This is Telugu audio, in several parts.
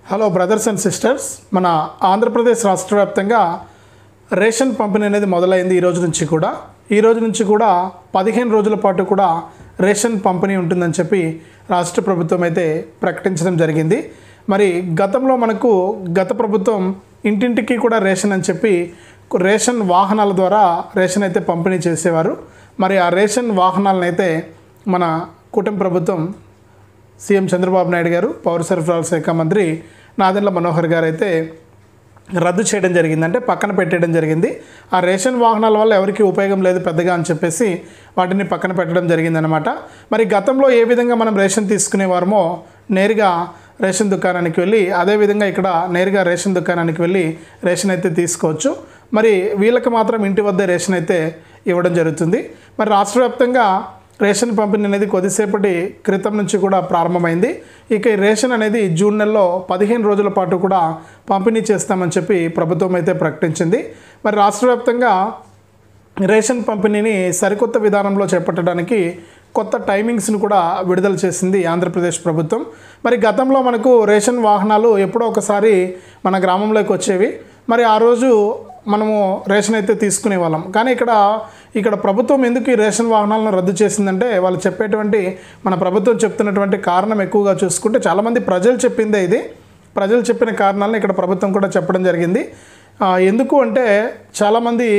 హలో బ్రదర్స్ అండ్ సిస్టర్స్, మన ఆంధ్రప్రదేశ్ రాష్ట్ర వ్యాప్తంగా రేషన్ పంపిణీ అనేది మొదలైంది. ఈ రోజు నుంచి కూడా 15 రోజుల పాటు కూడా రేషన్ పంపిణీ ఉంటుందని చెప్పి రాష్ట్ర ప్రభుత్వం అయితే ప్రకటించడం జరిగింది. మరి గతంలో మనకు గత ప్రభుత్వం ఇంటింటికి కూడా రేషన్ అని చెప్పి రేషన్ వాహనాల ద్వారా రేషన్ అయితే పంపిణీ చేసేవారు. మరి ఆ రేషన్ వాహనాలను అయితే మన కూటమి ప్రభుత్వం సీఎం చంద్రబాబు నాయుడు గారు, పౌర సరఫరాల శాఖ మంత్రి నాదెండ్ల మనోహర్ గారు అయితే రద్దు చేయడం జరిగింది, అంటే పక్కన పెట్టడం జరిగింది. ఆ రేషన్ వాహనాల వల్ల ఎవరికి ఉపయోగం లేదు పెద్దగా అని చెప్పేసి వాటిని పక్కన పెట్టడం జరిగిందనమాట. మరి గతంలో ఏ విధంగా మనం రేషన్ తీసుకునేవారమో నేరుగా రేషన్ దుకాణానికి వెళ్ళి, అదేవిధంగా ఇక్కడ నేరుగా రేషన్ దుకాణానికి వెళ్ళి రేషన్ అయితే తీసుకోవచ్చు. మరి వీళ్ళకి మాత్రం ఇంటి వద్ద రేషన్ అయితే ఇవ్వడం జరుగుతుంది. మరి రాష్ట్ర వ్యాప్తంగా రేషన్ పంపిణీ అనేది కొద్దిసేపటి క్రితం నుంచి కూడా ప్రారంభమైంది. ఇక ఈ రేషన్ అనేది జూన్ నెలలో 15 రోజుల పాటు కూడా పంపిణీ చేస్తామని చెప్పి ప్రభుత్వం అయితే ప్రకటించింది. మరి రాష్ట్ర వ్యాప్తంగా రేషన్ పంపిణీని సరికొత్త విధానంలో చేపట్టడానికి కొత్త టైమింగ్స్ని కూడా విడుదల చేసింది ఆంధ్రప్రదేశ్ ప్రభుత్వం. మరి గతంలో మనకు రేషన్ వాహనాలు ఎప్పుడో ఒకసారి మన గ్రామంలోకి వచ్చేవి. మరి ఆ రోజు మనము రేషన్ అయితే తీసుకునే వాళ్ళం. కానీ ఇక్కడ ప్రభుత్వం ఎందుకు ఈ రేషన్ వాహనాలను రద్దు చేసిందంటే, వాళ్ళు చెప్పేటువంటి మన ప్రభుత్వం చెప్తున్నటువంటి కారణం ఎక్కువగా చూసుకుంటే చాలామంది ప్రజలు చెప్పిందే ఇది. ప్రజలు చెప్పిన కారణాలను ఇక్కడ ప్రభుత్వం కూడా చెప్పడం జరిగింది. ఎందుకు అంటే చాలామంది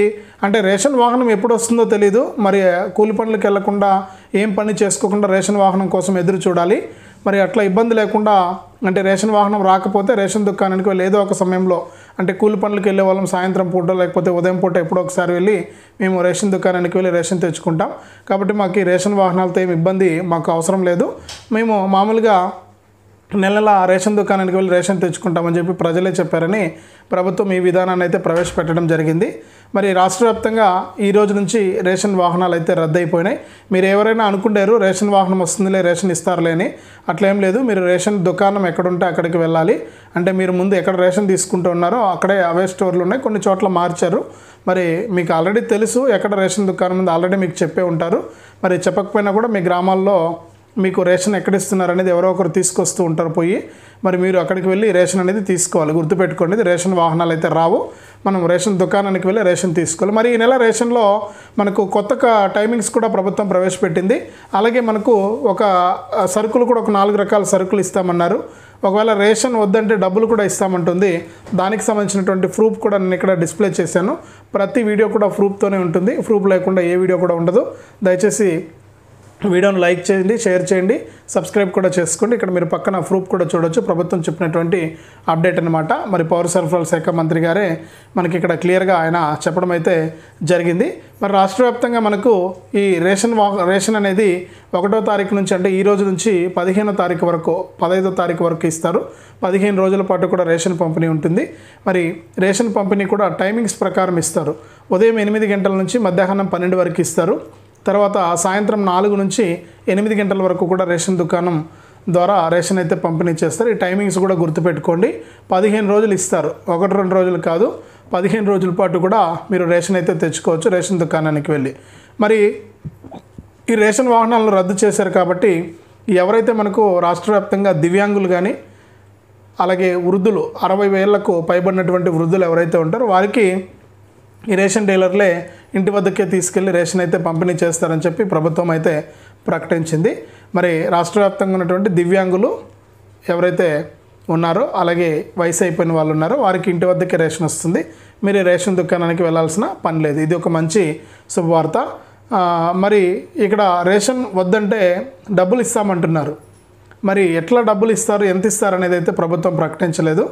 అంటే రేషన్ వాహనం ఎప్పుడు వస్తుందో తెలియదు. మరి కూలి పనులకు వెళ్లకుండా ఏం పని చేసుకోకుండా రేషన్ వాహనం కోసం ఎదురు చూడాలి. మరి అట్లా ఇబ్బంది లేకుండా అంటే రేషన్ వాహనం రాకపోతే రేషన్ దుకాణానికి వెళ్ళి ఏదో ఒక సమయంలో అంటే కూలి పనులకు వెళ్ళే వాళ్ళం సాయంత్రం పూట లేకపోతే ఉదయం పూట ఎప్పుడో ఒకసారి వెళ్ళి మేము రేషన్ దుకాణానికి వెళ్ళి రేషన్ తెచ్చుకుంటాం. కాబట్టి మాకు ఈ రేషన్ వాహనాలతో ఏమి ఇబ్బంది మాకు అవసరం లేదు. మేము మామూలుగా నెల రేషన్ దుకాణానికి వెళ్ళి రేషన్ తెచ్చుకుంటామని చెప్పి ప్రజలే చెప్పారని ప్రభుత్వం ఈ విధానాన్ని అయితే ప్రవేశపెట్టడం జరిగింది. మరి రాష్ట్ర వ్యాప్తంగా ఈ రోజు నుంచి రేషన్ వాహనాలు అయితే రద్దయిపోయినాయి. మీరు ఎవరైనా అనుకుంటారు రేషన్ వాహనం వస్తుందిలే, రేషన్ ఇస్తారులే అని. అట్లేం లేదు. మీరు రేషన్ దుకాణం ఎక్కడుంటే అక్కడికి వెళ్ళాలి. అంటే మీరు ముందు ఎక్కడ రేషన్ తీసుకుంటూ ఉన్నారో అక్కడే అవే స్టోర్లు ఉన్నాయి. కొన్ని చోట్ల మార్చారు. మరి మీకు ఆల్రెడీ తెలుసు ఎక్కడ రేషన్ దుకాణం ఉంది, ఆల్రెడీ మీకు చెప్పే ఉంటారు. మరి చెప్పకపోయినా కూడా మీ గ్రామాల్లో మీకు రేషన్ ఎక్కడ ఇస్తున్నారు అనేది ఎవరో ఒకరు తీసుకొస్తూ ఉంటారు పోయి. మరి మీరు అక్కడికి వెళ్ళి రేషన్ అనేది తీసుకోవాలి. గుర్తుపెట్టుకోండి, రేషన్ వాహనాలు అయితే రావు. మనం రేషన్ దుకాణానికి వెళ్ళి రేషన్ తీసుకోవాలి. మరి ఈ నెల రేషన్లో మనకు కొత్త టైమింగ్స్ కూడా ప్రభుత్వం ప్రవేశపెట్టింది. అలాగే మనకు ఒక సరుకులు కూడా ఒక 4 రకాల సరుకులు ఇస్తామన్నారు. ఒకవేళ రేషన్ వద్దంటే డబ్బులు కూడా ఇస్తామంటుంది. దానికి సంబంధించినటువంటి ప్రూఫ్ కూడా నేను ఇక్కడ డిస్ప్లే చేశాను. ప్రతి వీడియో కూడా ప్రూఫ్తోనే ఉంటుంది. ప్రూఫ్ లేకుండా ఏ వీడియో కూడా ఉండదు. దయచేసి వీడియోను లైక్ చేయండి, షేర్ చేయండి, సబ్స్క్రైబ్ కూడా చేసుకోండి. ఇక్కడ మీరు పక్కన ప్రూఫ్ కూడా చూడొచ్చు. ప్రభుత్వం చెప్పినటువంటి అప్డేట్ అనమాట. మరి పౌర సరఫరాల శాఖ మంత్రి గారే మనకి ఇక్కడ క్లియర్గా ఆయన చెప్పడం అయితే జరిగింది. మరి రాష్ట్ర వ్యాప్తంగా మనకు ఈ రేషన్ అనేది 1వ తారీఖు నుంచి అంటే ఈ రోజు నుంచి 15వ తారీఖు వరకు 15వ తారీఖు వరకు ఇస్తారు. 15 రోజుల పాటు కూడా రేషన్ పంపిణీ ఉంటుంది. మరి రేషన్ పంపిణీ కూడా టైమింగ్స్ ప్రకారం ఇస్తారు. ఉదయం 8 గంటల నుంచి మధ్యాహ్నం 12 వరకు ఇస్తారు. తర్వాత సాయంత్రం 4 నుంచి 8 గంటల వరకు కూడా రేషన్ దుకాణం ద్వారా రేషన్ అయితే పంపిణీ చేస్తారు. ఈ టైమింగ్స్ కూడా గుర్తుపెట్టుకోండి. 15 రోజులు ఇస్తారు, 1-2 రోజులు కాదు. 15 రోజుల పాటు కూడా మీరు రేషన్ అయితే తెచ్చుకోవచ్చు రేషన్ దుకాణానికి వెళ్ళి. మరి ఈ రేషన్ వాహనాలను రద్దు చేశారు కాబట్టి ఎవరైతే మనకు రాష్ట్ర వ్యాప్తంగా దివ్యాంగులు కానీ అలాగే వృద్ధులు 60 ఏళ్లకు పైబడినటువంటి వృద్ధులు ఎవరైతే ఉంటారో వారికి ఈ రేషన్ డీలర్లే ఇంటి వద్దకే తీసుకెళ్లి రేషన్ అయితే పంపిణీ చేస్తారని చెప్పి ప్రభుత్వం అయితే ప్రకటించింది. మరి రాష్ట్ర వ్యాప్తంగా ఉన్నటువంటి దివ్యాంగులు ఎవరైతే ఉన్నారో అలాగే వయసు అయిపోయిన వాళ్ళు ఉన్నారో వారికి ఇంటి వద్దకే రేషన్ వస్తుంది. మీరు రేషన్ దుకాణానికి వెళ్ళాల్సిన పని లేదు. ఇది ఒక మంచి శుభవార్త. మరి ఇక్కడ రేషన్ వద్దంటే డబ్బులు ఇస్తామంటున్నారు. మరి ఎట్లా డబ్బులు ఇస్తారు, ఎంత ఇస్తారు అనేది అయితే ప్రభుత్వం ప్రకటించలేదు.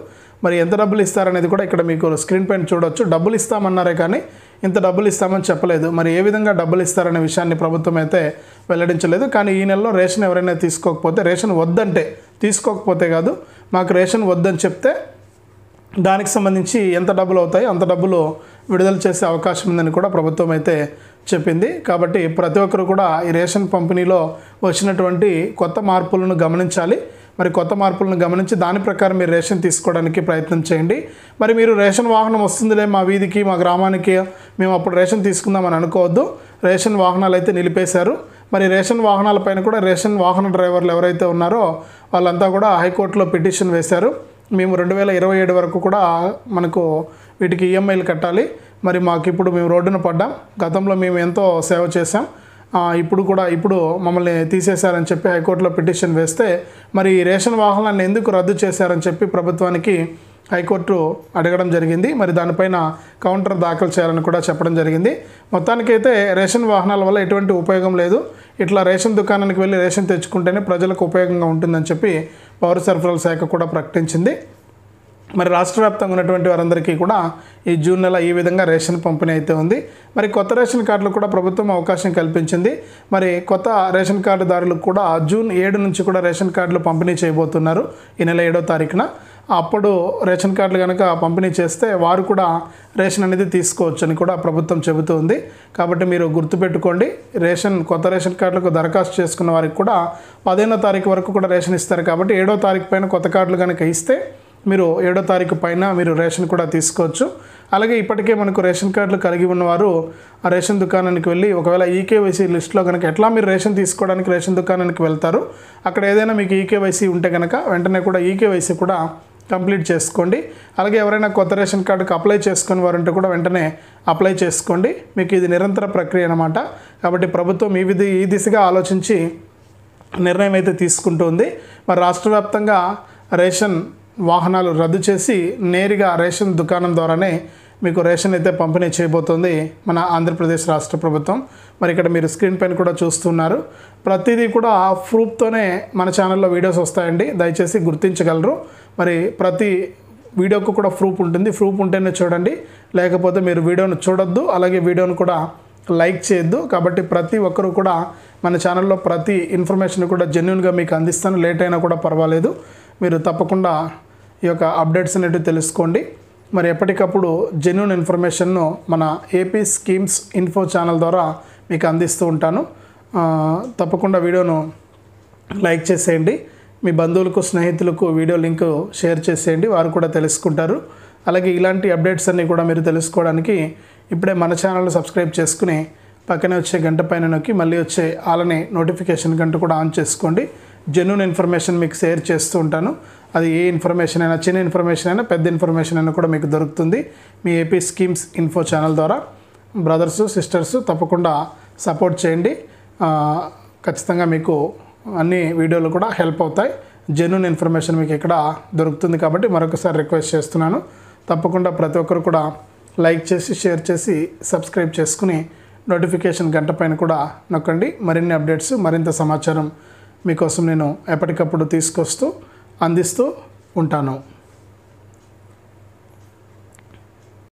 మరి ఎంత డబ్బులు ఇస్తారనేది కూడా ఇక్కడ మీకు స్క్రీన్ పైన చూడొచ్చు. డబ్బులు ఇస్తామన్నారే కానీ ఇంత డబ్బులు ఇస్తామని చెప్పలేదు. మరి ఏ విధంగా డబ్బులు ఇస్తారనే విషయాన్ని ప్రభుత్వం అయితే వెల్లడించలేదు. కానీ ఈ నెలలో రేషన్ ఎవరైనా తీసుకోకపోతే, రేషన్ వద్దంటే, తీసుకోకపోతే కాదు, మాకు రేషన్ వద్దని చెప్తే దానికి సంబంధించి ఎంత డబ్బులు అవుతాయి అంత డబ్బులు విడుదల చేసే అవకాశం ఉందని కూడా ప్రభుత్వం అయితే చెప్పింది. కాబట్టి ప్రతి ఒక్కరు కూడా ఈ రేషన్ పంపిణీలో వచ్చినటువంటి కొత్త మార్పులను గమనించాలి. మరి కొత్త మార్పులను గమనించి దాని ప్రకారం మీరు రేషన్ తీసుకోవడానికి ప్రయత్నం చేయండి. మరి మీరు రేషన్ వాహనం వస్తుందిలే మా వీధికి మా గ్రామానికి, మేము అప్పుడు రేషన్ తీసుకుందామని అనుకోవద్దు. రేషన్ వాహనాలు అయితే నిలిపేశారు. మరి రేషన్ వాహనాలపైన కూడా రేషన్ వాహన డ్రైవర్లు ఎవరైతే ఉన్నారో వాళ్ళంతా కూడా హైకోర్టులో పిటిషన్ వేశారు. మేము 2027 వరకు కూడా మనకు వీటికి ఈఎంఐలు కట్టాలి. మరి మాకు ఇప్పుడు మేము రోడ్డున పడ్డాం, గతంలో మేము ఎంతో సేవ చేశాం, ఇప్పుడు మమ్మల్ని తీసేశారని చెప్పి హైకోర్టులో పిటిషన్ వేస్తే మరి రేషన్ వాహనాన్ని ఎందుకు రద్దు చేశారని చెప్పి ప్రభుత్వానికి హైకోర్టు అడగడం జరిగింది. మరి దానిపైన కౌంటర్ దాఖలు చేయాలని కూడా చెప్పడం జరిగింది. మొత్తానికైతే రేషన్ వాహనాల వల్ల ఎటువంటి ఉపయోగం లేదు, ఇట్లా రేషన్ దుకాణానికి వెళ్ళి రేషన్ తెచ్చుకుంటేనే ప్రజలకు ఉపయోగంగా ఉంటుందని చెప్పి పౌర సరఫరాల శాఖ కూడా ప్రకటించింది. మరి రాష్ట్ర వ్యాప్తంగా ఉన్నటువంటి వారందరికీ కూడా ఈ జూన్ నెల ఈ విధంగా రేషన్ పంపిణీ అయితే ఉంది. మరి కొత్త రేషన్ కార్డులు కూడా ప్రభుత్వం అవకాశం కల్పించింది. మరి కొత్త రేషన్ కార్డుదారులకు కూడా జూన్ 7 నుంచి కూడా రేషన్ కార్డులు పంపిణీ చేయబోతున్నారు. ఈ నెల 7వ తారీఖున అప్పుడు రేషన్ కార్డులు కనుక పంపిణీ చేస్తే వారు కూడా రేషన్ అనేది తీసుకోవచ్చు అని కూడా ప్రభుత్వం చెబుతుంది. కాబట్టి మీరు గుర్తుపెట్టుకోండి, కొత్త రేషన్ కార్డులకు దరఖాస్తు చేసుకున్న వారికి కూడా 15వ తారీఖు వరకు కూడా రేషన్ ఇస్తారు. కాబట్టి 7వ తారీఖు పైన కొత్త కార్డులు కనుక ఇస్తే మీరు 7వ తారీఖు పైన మీరు రేషన్ కూడా తీసుకోవచ్చు. అలాగే ఇప్పటికే మనకు రేషన్ కార్డులు కలిగి ఉన్నవారు ఆ రేషన్ దుకాణానికి వెళ్ళి ఒకవేళ ఈకేవైసీ లిస్టులో కనుక ఎట్లా మీరు రేషన్ తీసుకోవడానికి రేషన్ దుకాణానికి వెళ్తారు, అక్కడ ఏదైనా మీకు ఈకేవైసీ ఉంటే కనుక వెంటనే కూడా ఈకేవైసీ కూడా కంప్లీట్ చేసుకోండి. అలాగే ఎవరైనా కొత్త రేషన్ కార్డుకు అప్లై చేసుకుని వారు ఉంటే కూడా వెంటనే అప్లై చేసుకోండి. మీకు ఇది నిరంతర ప్రక్రియ అన్నమాట. కాబట్టి ప్రభుత్వం ఈ దిశగా ఆలోచించి నిర్ణయం అయితే తీసుకుంటుంది. మరి రాష్ట్ర వ్యాప్తంగా రేషన్ వాహనాలు రద్దు చేసి నేరుగా రేషన్ దుకాణం ద్వారానే మీకు రేషన్ అయితే పంపిణీ చేయబోతోంది మన ఆంధ్రప్రదేశ్ రాష్ట్ర ప్రభుత్వం. మరి ఇక్కడ మీరు స్క్రీన్ పైన కూడా చూస్తున్నారు, ప్రతిదీ కూడా ప్రూఫ్తోనే మన ఛానల్లో వీడియోస్ వస్తాయండి, దయచేసి గుర్తించగలరు. మరి ప్రతి వీడియోకు కూడా ప్రూఫ్ ఉంటుంది, ప్రూఫ్ ఉంటేనే చూడండి, లేకపోతే మీరు వీడియోను చూడొద్దు, అలాగే వీడియోను కూడా లైక్ చేయొద్దు. కాబట్టి ప్రతి ఒక్కరూ కూడా మన ఛానల్లో ప్రతి ఇన్ఫర్మేషన్ కూడా జెన్యూన్గా మీకు అందిస్తాను, లేట్ అయినా కూడా పర్వాలేదు, మీరు తప్పకుండా ఈ యొక్క అప్డేట్స్ అనేవి తెలుసుకోండి. మరి ఎప్పటికప్పుడు జెన్యూన్ ఇన్ఫర్మేషన్ను మన ఏపీ స్కీమ్స్ ఇన్ఫో ఛానల్ ద్వారా మీకు అందిస్తూ ఉంటాను. తప్పకుండా వీడియోను లైక్ చేసేయండి, మీ బంధువులకు స్నేహితులకు వీడియో లింక్ షేర్ చేసేయండి, వారు కూడా తెలుసుకుంటారు. అలాగే ఇలాంటి అప్డేట్స్ అన్నీ కూడా మీరు తెలుసుకోవడానికి ఇప్పుడే మన ఛానల్ సబ్స్క్రైబ్ చేసుకుని పక్కనే వచ్చే గంట పైన నొక్కి మళ్ళీ వచ్చే ఆలనే నోటిఫికేషన్ గంట కూడా ఆన్ చేసుకోండి. జెన్యూన్ ఇన్ఫర్మేషన్ మీకు షేర్ చేస్తూ ఉంటాను. అది ఏ ఇన్ఫర్మేషన్ అయినా, చిన్న ఇన్ఫర్మేషన్ అయినా, పెద్ద ఇన్ఫర్మేషన్ అయినా కూడా మీకు దొరుకుతుంది మీ ఏపీ స్కీమ్స్ ఇన్ఫో ఛానల్ ద్వారా. బ్రదర్సు సిస్టర్సు తప్పకుండా సపోర్ట్ చేయండి, ఖచ్చితంగా మీకు అన్ని వీడియోలు కూడా హెల్ప్ అవుతాయి. జెన్యూన్ ఇన్ఫర్మేషన్ మీకు ఇక్కడ దొరుకుతుంది. కాబట్టి మరొకసారి రిక్వెస్ట్ చేస్తున్నాను, తప్పకుండా ప్రతి ఒక్కరు కూడా లైక్ చేసి షేర్ చేసి సబ్స్క్రైబ్ చేసుకుని నోటిఫికేషన్ గంట పైన కూడా నొక్కండి. మరిన్ని అప్డేట్స్, మరింత సమాచారం మీకోసం నేను ఎప్పటికప్పుడు తీసుకొస్తూ అందిస్తూ ఉంటాను.